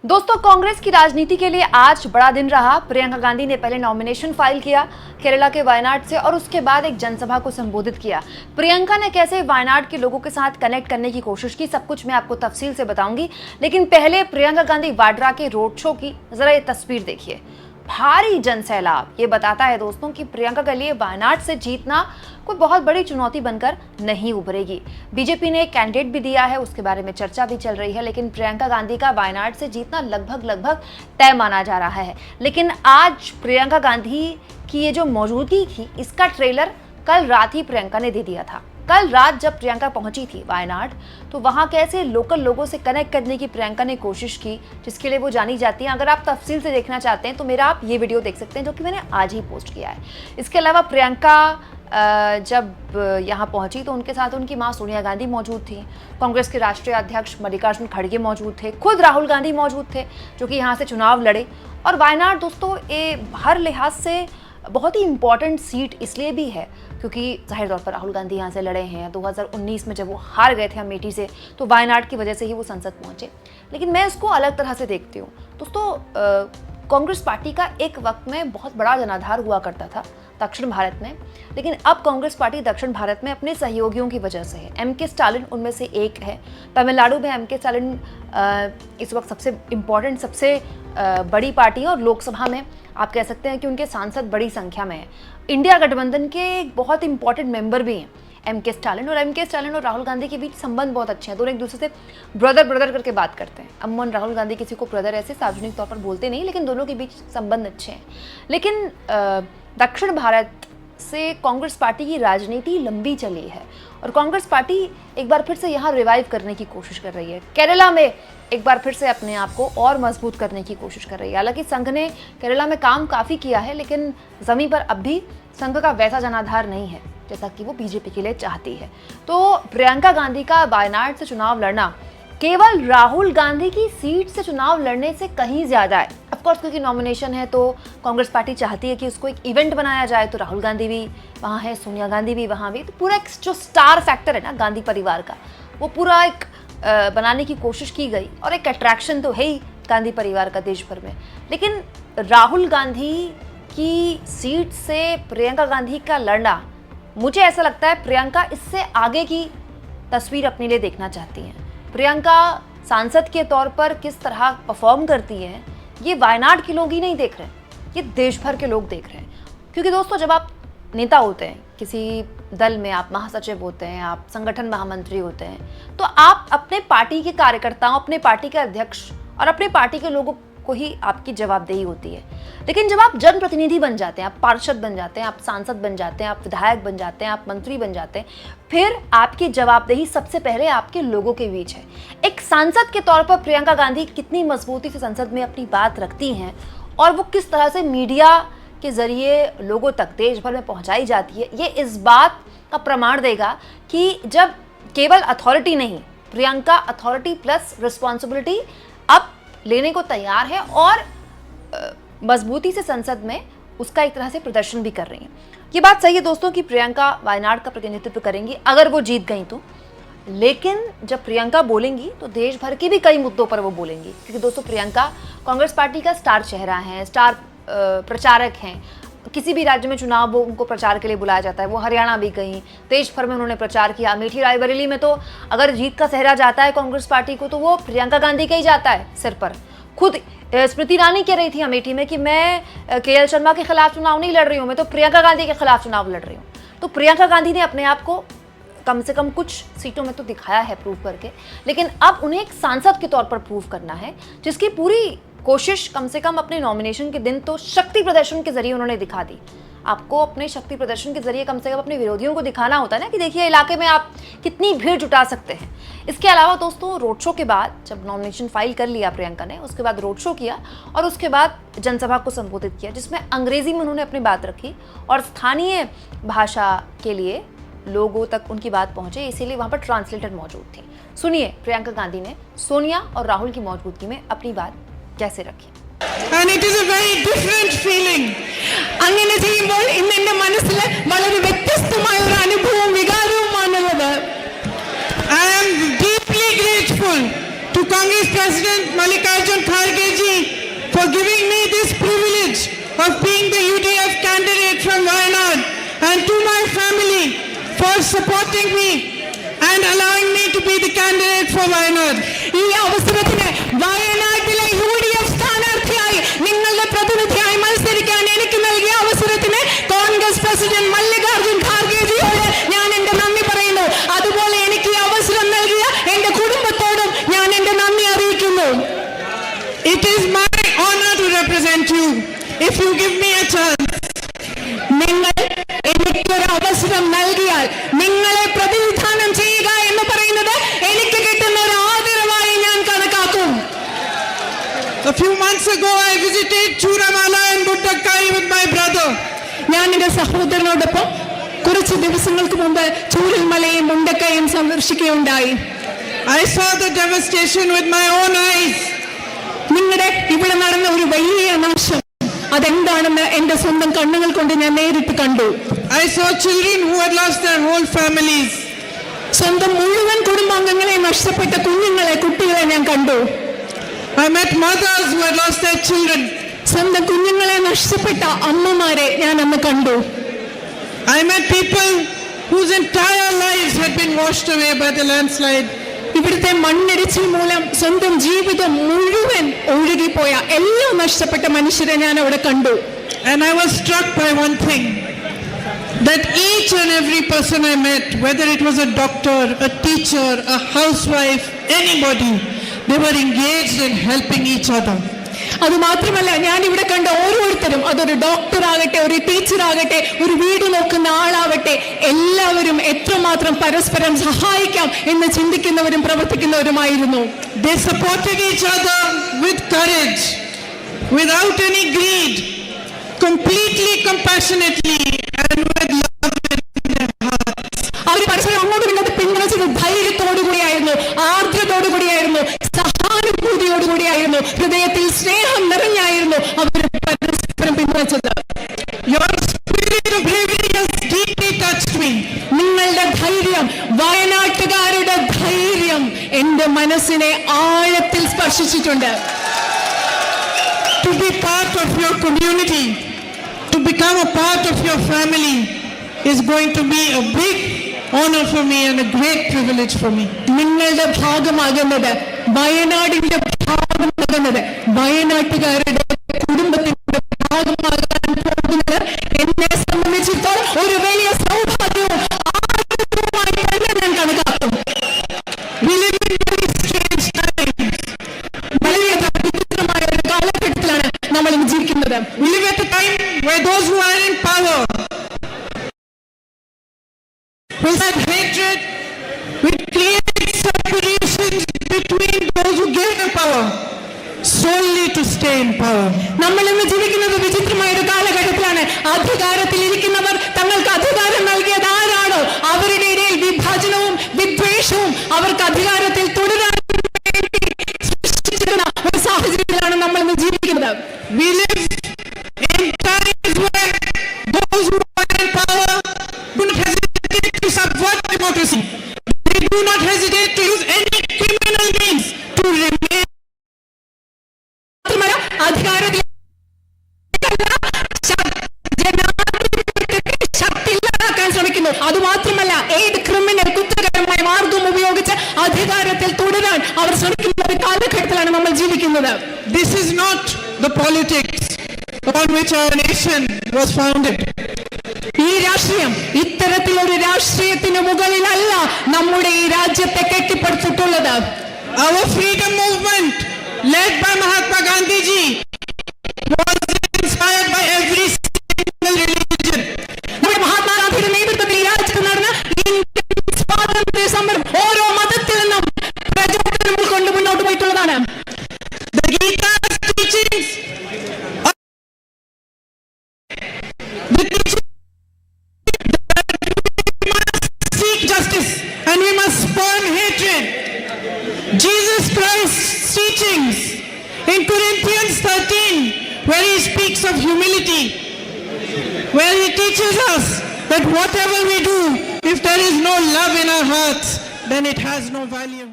दोस्तों, कांग्रेस की राजनीति के लिए आज बड़ा दिन रहा। प्रियंका गांधी ने पहले नॉमिनेशन फाइल किया केरला के वायनाड से और उसके बाद एक जनसभा को संबोधित किया। प्रियंका ने कैसे वायनाड के लोगों के साथ कनेक्ट करने की कोशिश की, सब कुछ मैं आपको तफसील से बताऊंगी। लेकिन पहले प्रियंका गांधी वाड्रा के रोड शो की जरा ये तस्वीर देखिए। भारी जनसैलाब ये बताता है दोस्तों कि प्रियंका के लिए वायनाड से जीतना कोई बहुत बड़ी चुनौती बनकर नहीं उभरेगी। बीजेपी ने एक कैंडिडेट भी दिया है, उसके बारे में चर्चा भी चल रही है, लेकिन प्रियंका गांधी का वायनाड से जीतना लगभग तय माना जा रहा है। लेकिन आज प्रियंका गांधी की ये जो मौजूदगी थी, इसका ट्रेलर कल रात ही प्रियंका ने दे दिया था। कल रात जब प्रियंका पहुंची थी वायनाड, तो वहां कैसे लोकल लोगों से कनेक्ट करने की प्रियंका ने कोशिश की, जिसके लिए वो जानी जाती हैं। अगर आप तफसील से देखना चाहते हैं तो मेरा आप ये वीडियो देख सकते हैं, जो कि मैंने आज ही पोस्ट किया है। इसके अलावा प्रियंका जब यहाँ पहुंची तो उनके साथ उनकी मां सोनिया गांधी मौजूद थी, कांग्रेस के राष्ट्रीय अध्यक्ष मल्लिकार्जुन खड़गे मौजूद थे, खुद राहुल गांधी मौजूद थे, जो कि यहाँ से चुनाव लड़े। और वायनाड दोस्तों ये हर लिहाज से बहुत ही इंपॉर्टेंट सीट इसलिए भी है क्योंकि जाहिर तौर पर राहुल गांधी यहाँ से लड़े हैं। 2019 में जब वो हार गए थे अमेठी से, तो वायनाड की वजह से ही वो संसद पहुंचे। लेकिन मैं इसको अलग तरह से देखती हूँ दोस्तों। कांग्रेस पार्टी का एक वक्त में बहुत बड़ा जनाधार हुआ करता था दक्षिण भारत में, लेकिन अब कांग्रेस पार्टी दक्षिण भारत में अपने सहयोगियों की वजह से है। एम.के. स्टालिन उनमें से एक है। तमिलनाडु में एम.के. स्टालिन इस वक्त सबसे इम्पोर्टेंट, सबसे बड़ी पार्टी है और लोकसभा में आप कह सकते हैं कि उनके सांसद बड़ी संख्या में हैं। इंडिया गठबंधन के एक बहुत इंपॉर्टेंट मेंबर भी हैं एम.के. स्टालिन, और एम.के. स्टालिन और राहुल गांधी के बीच संबंध बहुत अच्छे हैं। दोनों एक दूसरे से ब्रदर करके बात करते हैं। अमूमन राहुल गांधी किसी को ब्रदर ऐसे सार्वजनिक तौर पर बोलते नहीं, लेकिन दोनों के बीच संबंध अच्छे हैं। लेकिन दक्षिण भारत से कांग्रेस पार्टी की राजनीति लंबी चली है और कांग्रेस पार्टी एक बार फिर से यहाँ रिवाइव करने की कोशिश कर रही है। केरला में एक बार फिर से अपने आप को और मजबूत करने की कोशिश कर रही है। हालांकि संघ ने केरला में काम काफ़ी किया है, लेकिन ज़मीन पर अब भी संघ का वैसा जनाधार नहीं है जैसा कि वो बीजेपी के लिए चाहती है। तो प्रियंका गांधी का वायनाड से चुनाव लड़ना केवल राहुल गांधी की सीट से चुनाव लड़ने से कहीं ज्यादा है। ऑफकोर्स क्योंकि नॉमिनेशन है तो कांग्रेस पार्टी चाहती है कि उसको एक इवेंट बनाया जाए, तो राहुल गांधी भी वहाँ है, सोनिया गांधी भी वहाँ भी, तो पूरा एक जो स्टार फैक्टर है ना गांधी परिवार का, वो पूरा एक बनाने की कोशिश की गई। और एक अट्रैक्शन तो है ही गांधी परिवार का देश भर में। लेकिन राहुल गांधी की सीट से प्रियंका गांधी का लड़ना, मुझे ऐसा लगता है प्रियंका इससे आगे की तस्वीर अपने लिए देखना चाहती हैं। प्रियंका सांसद के तौर पर किस तरह परफॉर्म करती है, ये वायनाड के लोग ही नहीं देख रहे, ये देश भर के लोग देख रहे हैं। क्योंकि दोस्तों, जब आप नेता होते हैं किसी दल में, आप महासचिव होते हैं, आप संगठन महामंत्री होते हैं, तो आप अपने पार्टी के कार्यकर्ताओं, अपने पार्टी के अध्यक्ष और अपने पार्टी के लोगों को ही आपकी जवाबदेही होती है। लेकिन जब आप जनप्रतिनिधि बन जाते हैं, आप पार्षद बन जाते हैं, आप सांसद बन जाते हैं, आप विधायक बन जाते हैं, आप मंत्री बन जाते हैं, फिर आपकी जवाबदेही सबसे पहले आपके लोगों के बीच है। एक सांसद के तौर पर प्रियंका गांधी कितनी मजबूती से संसद में अपनी बात रखती हैं और वो किस तरह से मीडिया के जरिए लोगों तक देश भर में पहुंचाई जाती है, ये इस बात का प्रमाण देगा कि जब केवल अथॉरिटी नहीं, प्रियंका अथॉरिटी प्लस रिस्पॉन्सिबिलिटी अब लेने को तैयार है और मजबूती से संसद में उसका एक तरह से प्रदर्शन भी कर रही हैं। ये बात सही है दोस्तों कि प्रियंका वायनाड का प्रतिनिधित्व करेंगी अगर वो जीत गई तो। लेकिन जब प्रियंका बोलेंगी तो देश भर के भी कई मुद्दों पर वो बोलेंगी, क्योंकि दोस्तों प्रियंका कांग्रेस पार्टी का स्टार चेहरा है, स्टार प्रचारक हैं। किसी भी राज्य में चुनाव हो, उनको प्रचार के लिए बुलाया जाता है। वो हरियाणा भी गई, देश भर में उन्होंने प्रचार किया। अमेठी रायबरेली में तो अगर जीत का सेहरा जाता है कांग्रेस पार्टी को, तो वो प्रियंका गांधी का ही जाता है सिर पर। खुद स्मृति ईरानी कह रही थी अमेठी में कि मैं के.एल. शर्मा के खिलाफ चुनाव नहीं लड़ रही हूँ, मैं तो प्रियंका गांधी के खिलाफ चुनाव लड़ रही हूँ। तो प्रियंका गांधी ने अपने आप को कम से कम कुछ सीटों में तो दिखाया है प्रूव करके, लेकिन अब उन्हें एक सांसद के तौर पर प्रूव करना है, जिसकी पूरी कोशिश कम से कम अपने नॉमिनेशन के दिन तो शक्ति प्रदर्शन के जरिए उन्होंने दिखा दी। आपको अपने शक्ति प्रदर्शन के जरिए कम से कम अपने विरोधियों को दिखाना होता है ना कि देखिए इलाके में आप कितनी भीड़ जुटा सकते हैं। इसके अलावा दोस्तों, रोड शो के बाद जब नॉमिनेशन फाइल कर लिया प्रियंका ने, उसके बाद रोड शो किया और उसके बाद जनसभा को संबोधित किया, जिसमें अंग्रेजी में उन्होंने अपनी बात रखी और स्थानीय भाषा के लिए लोगों तक उनकी बात पहुंचे, इसीलिए वहां पर ट्रांसलेटर मौजूद थी। सुनिए प्रियंका गांधी ने सोनिया और राहुल की मौजूदगी में अपनी बात कैसे रखी। And it is a very different feeling. അങ്ങനെ ചെയ്യുമ്പോൾ ഇന്ന് എൻ്റെ മനസ്സിൽ വളരെ വ്യത്യസ്തമായ ഒരു അനുഭവവും വികാരവുമാണുള്ളത്. I am deeply grateful to Congress President Mallikarjun Kharge for giving me this privilege of being the UDF candidate from Wayanad, and to my family for supporting me and allowing me to be the candidate for Wayanad. ഈ അവസരത്തിന് വയനാട്ടിലെ UDF സ്ഥാനാർത്ഥിയായി നിങ്ങളുടെ പ്രതിനിധിയായി മത്സരിക്കാൻ എനിക്ക് നൽകിയ അവസരത്തിന് Congress president Mallikarjun ഖാർഗെജിയോട് ഞാൻ എന്റെ നന്ദി പറയുന്നു. അതുപോലെ എനിക്ക് ഈ അവസരം നൽകിയ എന്റെ കുടുംബത്തോടും ഞാൻ എന്റെ നന്ദി അറിയിക്കുന്നു. It is my honor to represent you if you give me a chance. നിങ്ങൾ എനിക്കൊരു അവസരം നൽകിയാൽ നിങ്ങളെ പ്രതിനിധാനം ചെയ്യുക എന്ന് പറയുന്നത് എനിക്ക് കിട്ടുന്ന ഒരു ആദരവായി ഞാൻ കണക്കാക്കും. A few months ago I visited Churamala and Buddakai with my brother. ഞാൻ എന്റെ സഹോദരനോടൊപ്പം കുറച്ച് ദിവസങ്ങൾക്ക് മുമ്പ് ചൂരൽമലയും മുണ്ടക്കയും സന്ദർശിക്കുകയുണ്ടായി. I saw the devastation with my own eyes. നിങ്ങളുടെ ഇവിടെ നടന്ന ഒരു വലിയ നാശം അതെന്താണെന്ന് എന്റെ സ്വന്തം കണ്ണുകൾ കൊണ്ട് ഞാൻ നേരിട്ട് കണ്ടു. I saw children who had lost their whole families. സ്വന്തം മുഴുവൻ കുടുംബാംഗങ്ങളെ നഷ്ടപ്പെട്ട കുട്ടികളെ ഞാൻ കണ്ടു. I met mothers who had lost their children. സ്വന്തം കുഞ്ഞുങ്ങളെ നഷ്ടപ്പെട്ട അമ്മമാരെ ഞാൻ അന്ന് കണ്ടു. I met people whose entire lives had been washed away by the landslide. ഇവിടുത്തെ മണ്ണിടിച്ചിൽ മൂലം സ്വന്തം ജീവിതം മുഴുവൻ ഒഴുകിപ്പോയ എല്ലാം നഷ്ടപ്പെട്ട മനുഷ്യരെ ഞാൻ അവിടെ കണ്ടു. And I was struck by one thing, that each and every person I met, whether it was a doctor, a teacher, a housewife, anybody, they were engaged in helping each other. അത് മാത്രമല്ല, ഞാൻ ഇവിടെ കണ്ട ഓരോരുത്തരും, അതൊരു doctor ആകട്ടെ, ഒരു teacher ആകട്ടെ, ഒരു വീട് നോക്കുന്ന ആളാവട്ടെ, എല്ലാവരും എത്രമാത്രം പരസ്പരം സഹായിക്കാം എന്ന് ചിന്തിക്കുന്നവരും പ്രവർത്തിക്കുന്നവരുമായിരുന്നു. They supported each other with courage, without any greed, completely compassionately and with love in their hearts. അവർ പരസ്പരം അങ്ങോട്ടും ഇങ്ങോട്ടും പിന്തുണച്ചത് ധൈര്യത്തോടുകൂടിയായിരുന്നു, ആർദ്രതയോടുകൂടിയായിരുന്നു, സഹാനുഭൂതിയോടുകൂടിയായിരുന്നു, ഹൃദയത്തിൽ സ്നേഹം നിറഞ്ഞായിരുന്നു അവർ പരസ്പരം പിന്തുണച്ചത്. Your spirit of bravery has deeply touched me. നിങ്ങളുടെ ധൈര്യം, വയനാട്ടുകാരുടെ ധൈര്യം എന്റെ മനസ്സിനെ ആഴത്തിൽ സ്പർശിച്ചിട്ടുണ്ട്. To be part of your community, to become a part of your family is going to be a big honor for me and a great privilege for me. നിങ്ങളുടെ ഭാഗമാകുന്നത്, വയനാടിന്റെ ഭാഗമാകുന്നത്, വയനാട്ടുകാരുടെ കുടുംബത്തിന്റെ ഭാഗമാകാൻ പോകുന്നത് എന്നെ സംബന്ധിച്ചിടത്തോളം ഒരു വലിയ സൗഭാഗ്യവും ആനന്ദവുമായി തന്നെ ഞാൻ കണക്കാക്കും. We live in very strange times. വളരെ വിചിത്രമായ ഒരു കാലഘട്ടത്തിലാണ് നമ്മൾ ജീവിക്കുന്നത്. We live at a time where those who are in power will have hatred, will create separations between those who give the power solely to stay in power. നമ്മൾ ഇന്ന് ജീവിക്കുന്നത് വിചിത്രമായ ഒരു കാലഘട്ടത്തിലാണ്. അധികാരത്തിൽ ഇരിക്കുന്നവർ തങ്ങൾക്ക് അധികാരം നൽകിയത് ആരാണോ അവരുടെ ഇടയിൽ വിഭാജനവും വിദ്വേഷവും അവർക്ക് അധികാരത്തിൽ തുടരാൻ വേണ്ടി സൃഷ്ടിച്ചിരുന്ന ഒരു സാഹചര്യത്തിലാണ് നമ്മൾ ഇന്ന് ജീവിക്കുന്നത്. We live in times where those who are in power do not hesitate to subvert democracy. They do not hesitate to use any criminal means to remain. അധികാരത്തിൽ ശക്തിയില്ലാതാക്കാൻ ശ്രമിക്കുന്നു. അതുമാത്രമല്ല, ഏത് ക്രിമിനൽ കുറ്റകരമായ മാർഗം ഉപയോഗിച്ച് അധികാരത്തിൽ തുടരാൻ അവർ ശ്രമിക്കുന്ന ഒരു കാലഘട്ടത്തിലാണ് നമ്മൾ ജീവിക്കുന്നത്. This is not the politics on which our nation was founded. ഈ രാഷ്ട്രീയം ഇത്തരത്തിലൊരു രാഷ്ട്രീയത്തിന് മുകളിലല്ല നമ്മുടെ ഈ രാജ്യത്തെ കെട്ടിപ്പടുത്തിട്ടുള്ളത്. Our freedom movement led by Mahatma Gandhi ji was inspired by every single religion. നമ്മുടെ മഹാത്മാഗാന്ധിയുടെ നേതൃത്വത്തിൽ ഈ രാജ്യത്ത് നടന്ന ഇന്ത്യൻ സ്വാതന്ത്ര്യ സമരം ഓരോ മതത്തിൽ നിന്നും പ്രചോദനം ഉൾക്കൊണ്ട് മുന്നോട്ട് പോയിട്ടുള്ളതാണ്. The Gita's teachings, the teaching that we must seek justice and we must spurn hatred. Jesus Christ's teachings in Corinthians 13, where he speaks of humility, where he teaches us that whatever we do, if there is no love in our hearts, then it has no value.